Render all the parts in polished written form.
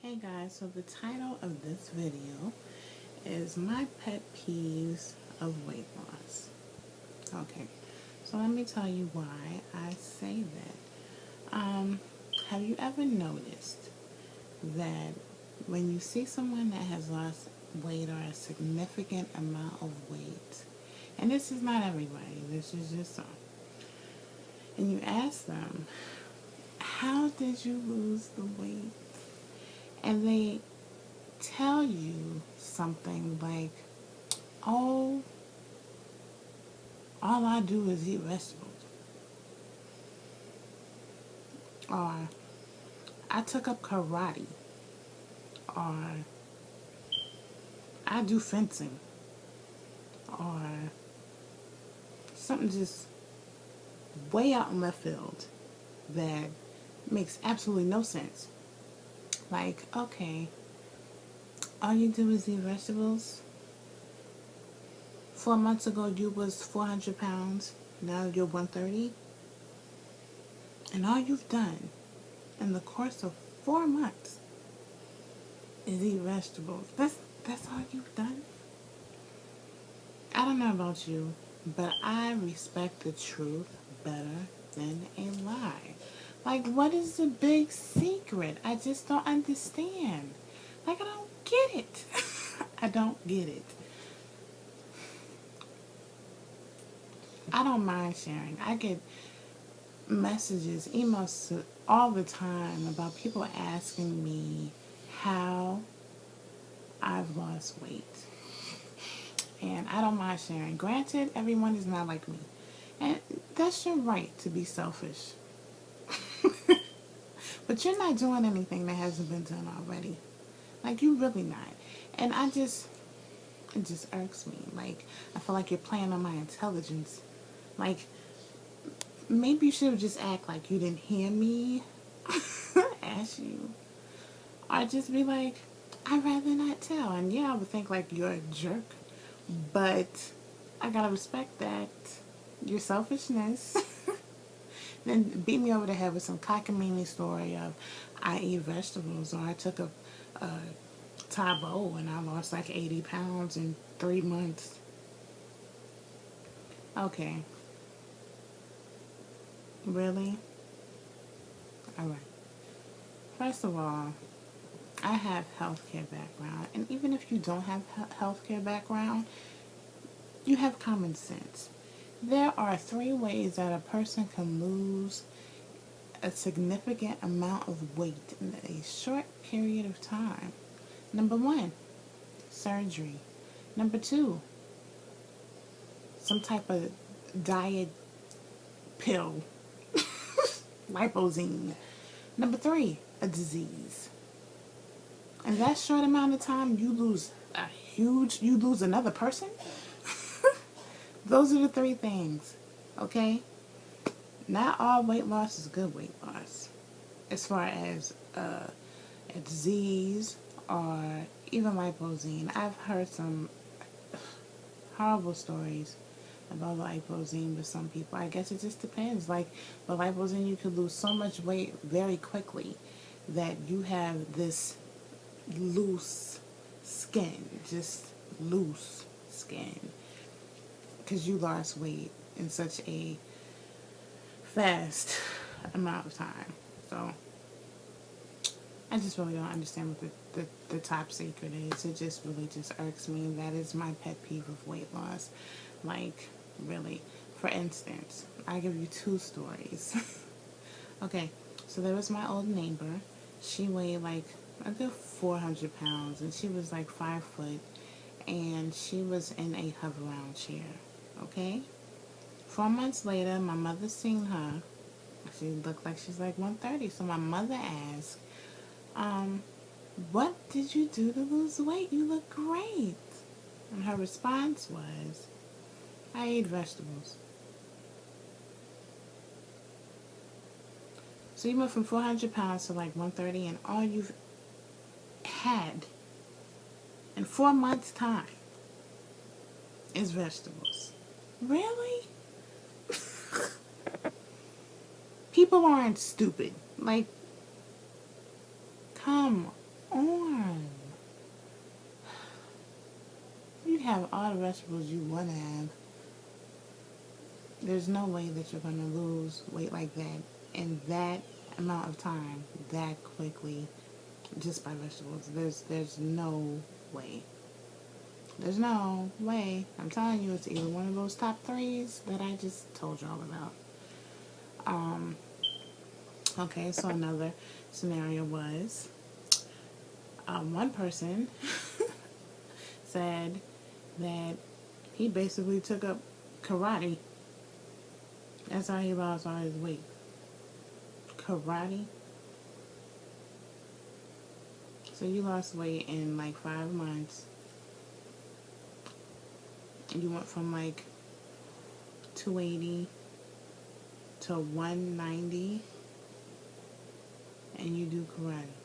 Hey guys, so the title of this video is My Pet Peeves of Weight Loss. Okay, so let me tell you why I say that. Have you ever noticed that when you see someone that has lost weight or a significant amount of weight, and this is not everybody, this is just some, and you ask them, how did you lose the weight? And they tell you something like, oh, all I do is eat vegetables. Or, I took up karate. Or, I do fencing. Or, something just way out in left field that makes absolutely no sense. Like, okay, all you do is eat vegetables. 4 months ago you was 400 pounds. Now you're 130. And all you've done in the course of 4 months is eat vegetables. That's all you've done? I don't know about you, but I respect the truth better than a lie. Like, what is the big secret? I just don't understand. Like, I don't get it. I don't get it. I don't mind sharing. I get messages, emails all the time about people asking me how I've lost weight. And I don't mind sharing. Granted, everyone is not like me. And that's your right to be selfish. But you're not doing anything that hasn't been done already. Like, you really not. And it just irks me. Like, I feel like you're playing on my intelligence. Like, maybe you should have just act like you didn't hear me ask you. Or just be like, I'd rather not tell. And yeah, I would think like you're a jerk. But I gotta respect that. Your selfishness. Then beat me over the head with some cockamamie story of I eat vegetables, or I took a Taebo and I lost like 80 pounds in 3 months. Okay. Really? Alright. First of all, I have healthcare background, and even if you don't have healthcare background, you have common sense. There are 3 ways that a person can lose a significant amount of weight in a short period of time. Number 1, surgery. Number 2, some type of diet pill, lipozene. Number 3, a disease. In that short amount of time, you lose another person? Those are the 3 things, okay? Not all weight loss is good weight loss. As far as a disease or even lipozene. I've heard some horrible stories about lipozene with some people. I guess it just depends. Like, with lipozene, you could lose so much weight very quickly that you have this loose skin, just loose skin, because you lost weight in such a fast amount of time. So I just really don't understand what the top secret is. It just really just irks me. That is my pet peeve of weight loss. Like, really. For instance, I'll give you 2 stories. Okay, so there was my old neighbor. She weighed like a good 400 pounds, and she was like 5 foot, and she was in a hover-round chair. Okay? 4 months later, my mother seen her. She looked like she's like 130. So my mother asked, what did you do to lose weight? You look great. And her response was, I ate vegetables. So you went from 400 pounds to like 130, and all you've had in 4 months' time is vegetables. Really? People aren't stupid. Like, come on. You have all the vegetables you want to have. There's no way that you're going to lose weight like that in that amount of time, that quickly, just by vegetables. There's no way. There's no way. I'm telling you, it's either one of those top threes that I just told y'all about. Okay, so another scenario was one person said that he basically took up karate. That's how he lost all his weight. Karate. So you lost weight in like 5 months. And you went from like 280 to 190. And you do karate.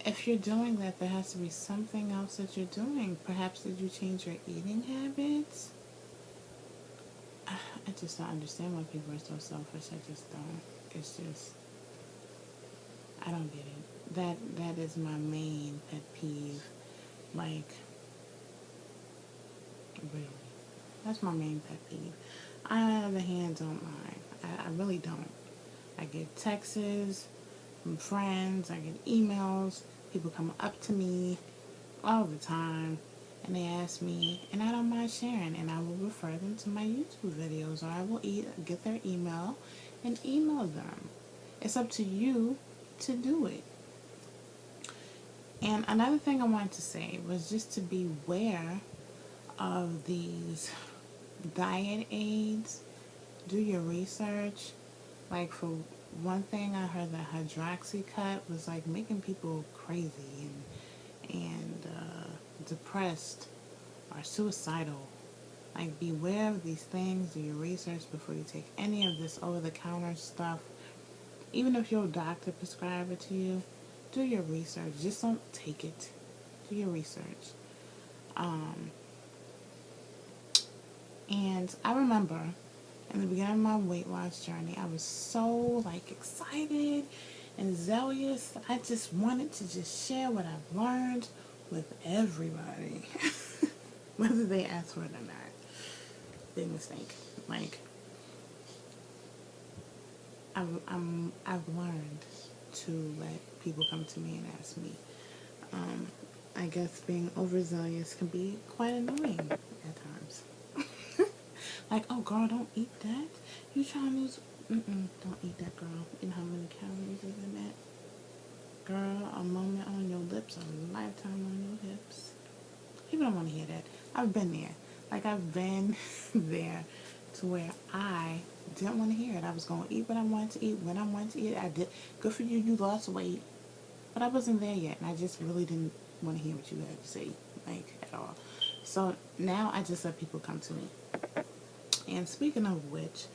If you're doing that, there has to be something else that you're doing. Perhaps did you change your eating habits? I just don't understand why people are so selfish. I just don't. It's just, I don't get it. That is my main pet peeve. Like, really. That's my main pet peeve. I, on the other hand, don't mind. I really don't. I get texts from friends. I get emails. People come up to me all the time. And they ask me, and I don't mind sharing, and I will refer them to my YouTube videos, or I will get their email and email them. It's up to you to do it. And another thing I wanted to say was just to beware of these diet aids. Do your research. Like, for one thing, I heard that hydroxycut was like making people crazy and depressed or suicidal. Like, beware of these things. Do your research before you take any of this over-the-counter stuff. Even if your doctor prescribed it to you, do your research. Just don't take it. Do your research. And I remember in the beginning of my weight loss journey, I was so like excited and zealous. I just wanted to just share what I've learned with everybody, whether they ask for it or not. Big mistake. Like, I've learned to let people come to me and ask me. I guess being overzealous can be quite annoying at times. Like, oh girl, don't eat that. You trying to lose? Don't eat that, girl. You know how many calories is in that? Girl, a moment on your lips, a lifetime on your hips. People don't want to hear that. I've been there. Like, I've been there to where I didn't want to hear it. I was going to eat what I wanted to eat when I wanted to eat it. I did. Good for you. You lost weight. But I wasn't there yet. And I just really didn't want to hear what you had to say. Like, at all. So now I just let people come to me. And speaking of which,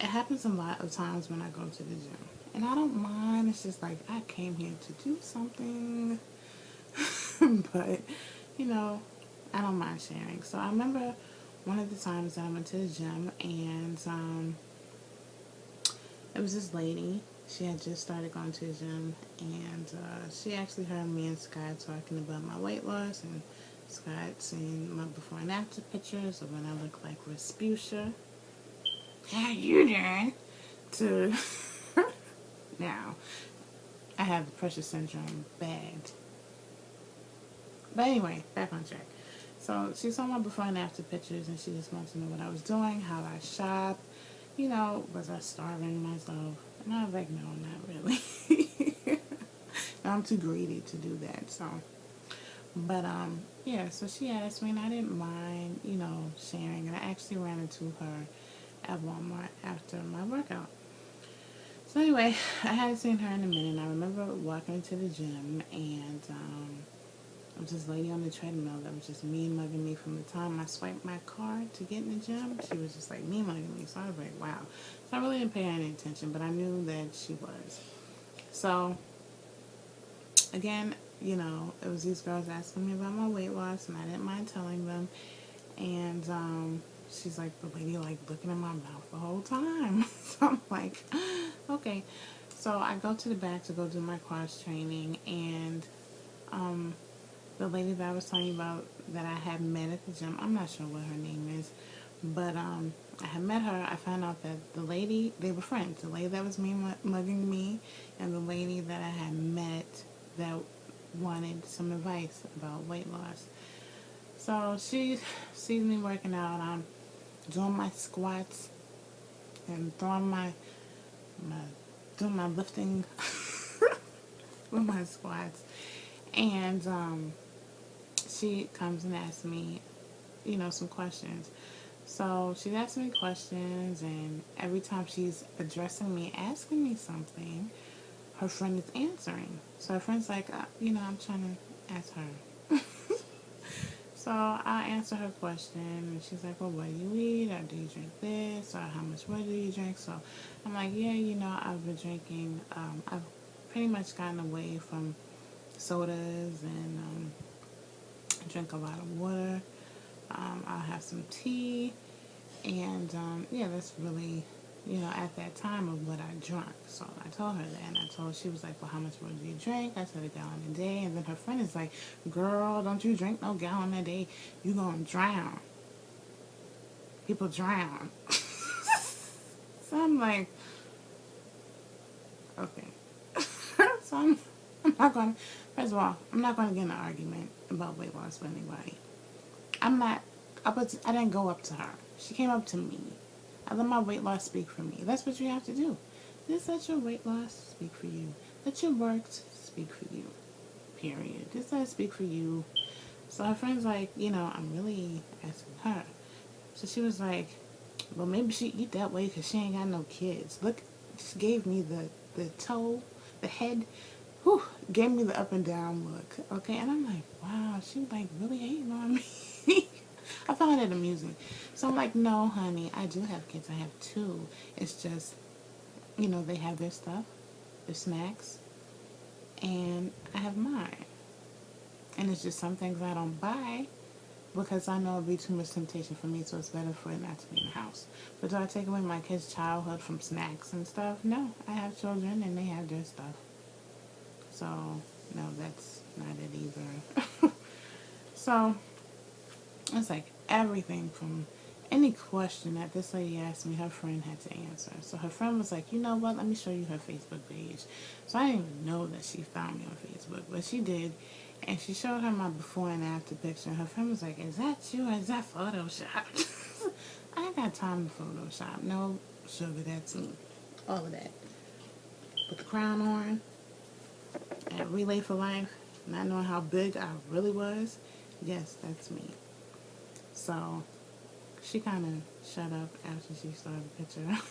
it happens a lot of times when I go to the gym. And I don't mind. It's just like, I came here to do something. But, you know, I don't mind sharing. So I remember one of the times that I went to the gym, and it was this lady. She had just started going to the gym, and she actually heard me and Scott talking about my weight loss, and Scott seen my before and after pictures of when I look like Respucia. How you doing? To now, I have the pressure syndrome bad. But anyway, back on track. So she saw my before and after pictures, and she just wanted to know what I was doing, how I shop, you know, was I starving myself? And I was like, no, not really. I'm too greedy to do that. So, but yeah. So she asked me, and I didn't mind, you know, sharing. And I actually ran into her at Walmart after my workout. So anyway, I hadn't seen her in a minute. And I remember walking into the gym, and I was this lady on the treadmill that was just mean mugging me from the time I swiped my card to get in the gym. She was just like mean mugging me. So I was like, wow. So I really didn't pay any attention, but I knew that she was. So again, you know, it was these girls asking me about my weight loss, and I didn't mind telling them. And she's like, the lady like looking in my mouth the whole time. So I'm like, okay. So I go to the back to go do my cross training, and um, the lady that I was telling you about that I had met at the gym, I'm not sure what her name is, but I had met her. I found out that the lady, they were friends. The lady that was mugging me, and the lady that I had met that wanted some advice about weight loss. So she sees me working out. I'm doing my squats and throwing my doing my lifting with my squats, and she comes and asks me, some questions. So she's asking me questions, and every time she's addressing me, asking me something, her friend is answering. So her friend's like, I'm trying to ask her. So I answer her question, and she's like, well, what do you eat? Or do you drink this? Or how much water do you drink? So I'm like, yeah, I've been drinking, I've pretty much gotten away from sodas, and drink a lot of water. I'll have some tea, and yeah, that's really, at that time of what I drank. So I told her that, and I told her, she was like, well, how much water do you drink? I said a gallon a day, and then her friend is like, girl, don't you drink no gallon a day. You gonna drown. People drown. So I'm like, okay. So I'm not going to, first of all, I'm not going to get in an argument about weight loss with anybody. I'm not, I didn't go up to her. She came up to me. I let my weight loss speak for me. That's what you have to do. Just let your weight loss speak for you. Let your works speak for you. Period. Just let it speak for you. So her friend's like, I'm really asking her. So she was like, well, maybe she eat that way because she ain't got no kids. Look, just gave me the toe, the head, whew, gave me the up and down look. Okay, and I'm like, wow, she like really hating on me. I found it amusing. So I'm like, no, honey, I do have kids. I have two. It's just, they have their stuff, their snacks, and I have mine. And it's just some things I don't buy because I know it'd be too much temptation for me, so it's better for it not to be in the house. But do I take away my kids' childhood from snacks and stuff? No, I have children and they have their stuff. So, no, that's not it either. So, it's like everything from any question that this lady asked me, her friend had to answer. So her friend was like, you know what, let me show you her Facebook page. So I didn't even know that she found me on Facebook, but she did. And she showed her my before and after picture. Her friend was like, is that you or is that Photoshop? I ain't got time to Photoshop. No, sugar, that's me. All of that. Put the crown on at Relay for Life, not knowing how big I really was. Yes, that's me. So she kind of shut up after she saw the picture.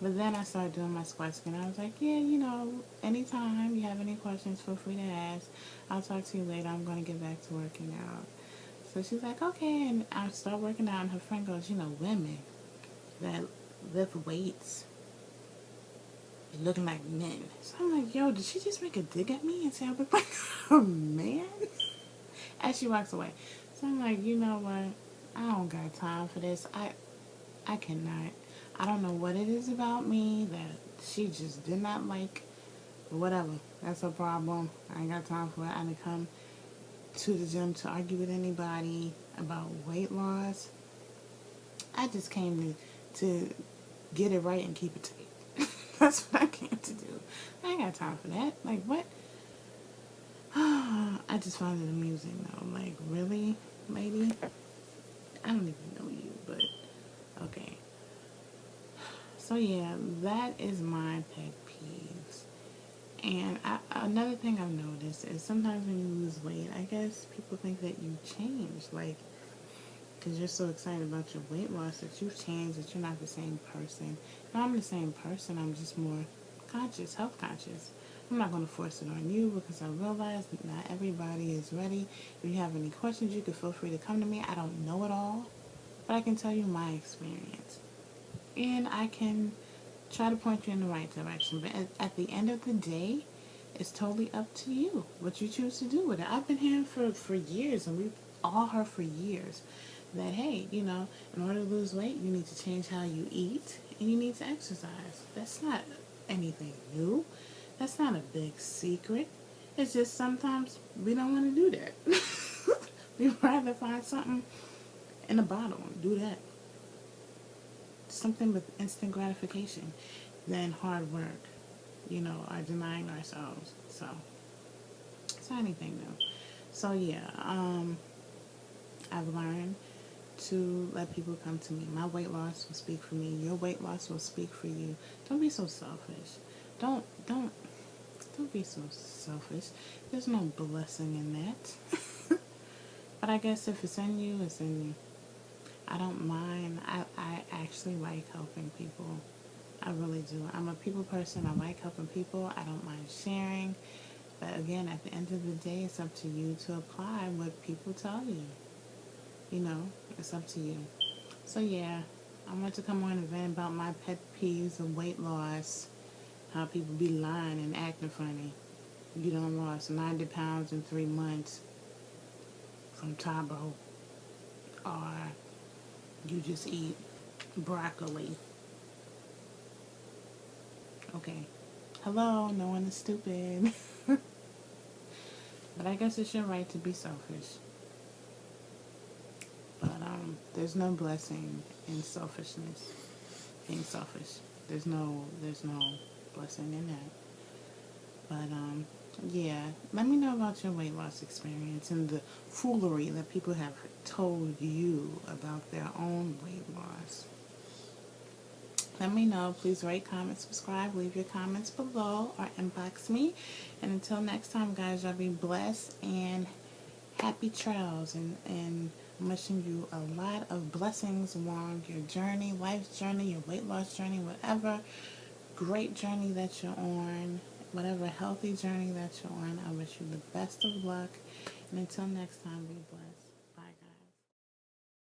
But then I started doing my squats again. I was like, yeah, anytime you have any questions, feel free to ask. I'll talk to you later. I'm going to get back to working out. So she's like, okay. And I start working out, and her friend goes, women that lift weights, they're looking like men. So I'm like, yo, did she just make a dig at me and say I look like a man? As she walks away. So I'm like, you know what? I don't got time for this. I cannot. I don't know what it is about me that she just did not like. But whatever. That's her problem. I ain't got time for it. I didn't come to the gym to argue with anybody about weight loss. I just came to get it right and keep it tight. That's what I came to do. I ain't got time for that. Like, what? I just found it amusing, though. Like, really, lady? I don't even know you, but okay. So yeah, that is my pet peeves. And another thing I've noticed is sometimes when you lose weight, I guess people think that you change, like, because you're so excited about your weight loss that you've changed, that you're not the same person. No, I'm the same person. I'm just more conscious, health conscious. I'm not going to force it on you because I realize that not everybody is ready. If you have any questions, you can feel free to come to me. I don't know it all, but I can tell you my experience. And I can try to point you in the right direction. But at the end of the day, it's totally up to you what you choose to do with it. I've been hearing for years, and we've all heard for years that, hey, in order to lose weight, you need to change how you eat and you need to exercise. That's not anything new. That's not a big secret. It's just sometimes we don't want to do that. We'd rather find something in a bottle and do that. Something with instant gratification than hard work, or denying ourselves. So, it's not anything new. So, yeah, I've learned to let people come to me. My weight loss will speak for me. Your weight loss will speak for you. Don't be so selfish. Don't don't don't be so selfish. There's no blessing in that. But I guess if it's in you, it's in you. I don't mind. I actually like helping people. I really do. I'm a people person. I like helping people. I don't mind sharing. But again, at the end of the day, it's up to you to apply what people tell you. It's up to you. So yeah, I want to come on and vent about my pet peeves of weight loss. How people be lying and acting funny. You done lost 90 pounds in 3 months from Tabo. Or you just eat broccoli. Okay. Hello, no one is stupid. But I guess it's your right to be selfish. But there's no blessing in selfishness. Being selfish. There's no blessing in that. But yeah. Let me know about your weight loss experience and the foolery that people have told you about their own weight loss. Let me know. Please rate, comment, subscribe, leave your comments below or inbox me. And until next time, guys, y'all be blessed and happy trails. And I'm wishing you a lot of blessings along your journey, life's journey, your weight loss journey, whatever great journey that you're on, whatever healthy journey that you're on. I wish you the best of luck. And until next time, be blessed.